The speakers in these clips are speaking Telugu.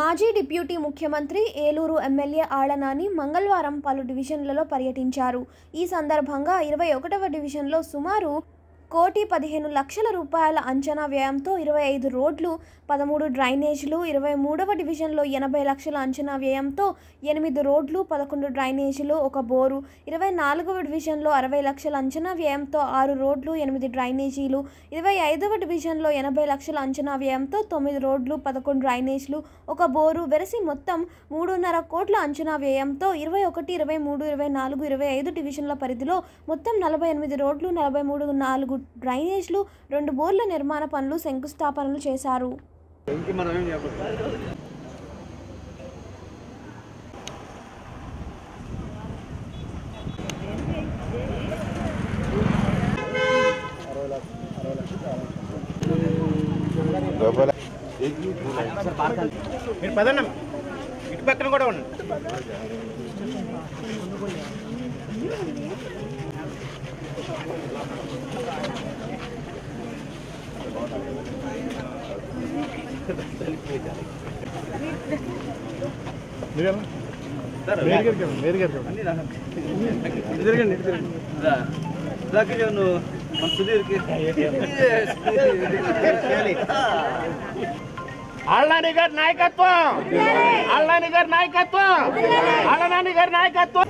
మాజీ డిప్యూటీ ముఖ్యమంత్రి ఏలూరు ఎమ్మెల్యే ఆళ్ల నాని మంగళవారం పలు డివిజన్లలో పర్యటించారు. ఈ సందర్భంగా 21వ డివిజన్లో సుమారు 1,15,00,000 రూపాయల అంచనా వ్యయంతో 25 రోడ్లు, 13 డ్రైనేజీలు, 23వ డివిజన్లో 80 లక్షల అంచనా వ్యయంతో 8 రోడ్లు, 11 డ్రైనేజీలు, 1 బోరు, 24వ డివిజన్లో 60 లక్షల అంచనా వ్యయంతో 6 రోడ్లు, 8 డ్రైనేజీలు, 25వ డివిజన్లో 80 లక్షల అంచనా వ్యయంతో 9 రోడ్లు, 11 డ్రైనేజీలు, 1 బోరు వెరసి మొత్తం 3.5 కోట్ల అంచనా వ్యయంతో 21, 23, 24, 25 డివిజన్ల పరిధిలో మొత్తం 48 రోడ్లు, 4 డ్రైనేజీలు, 2 బోర్ల నిర్మాణ పనులు శంకుస్థాపనలు చేశారు. ఇటు పక్కన కూడా ఉండండి. ఆళ్ల గారి నాయకత్వం, ఆళ్ల గారి నాయకత్వం, ఆళ్ల గారి నాయకత్వం.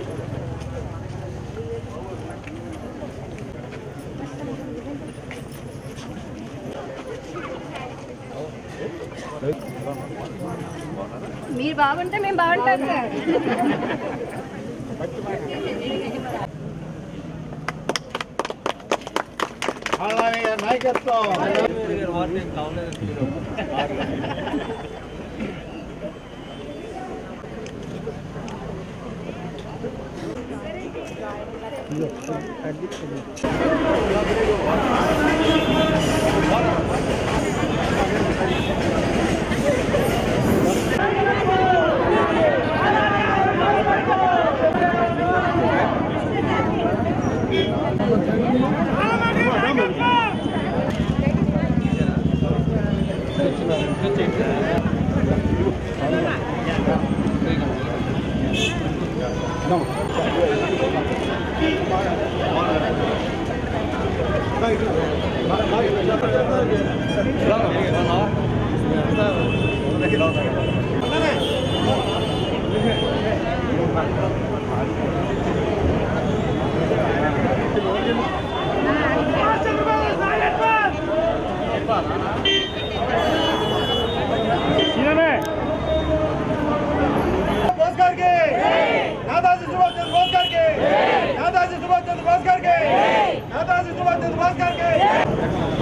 మీరు బాగుంటే మేము బాగుంటాం సార్. నాయకత్వం नाताजी सुभाष चंद्र बोस करके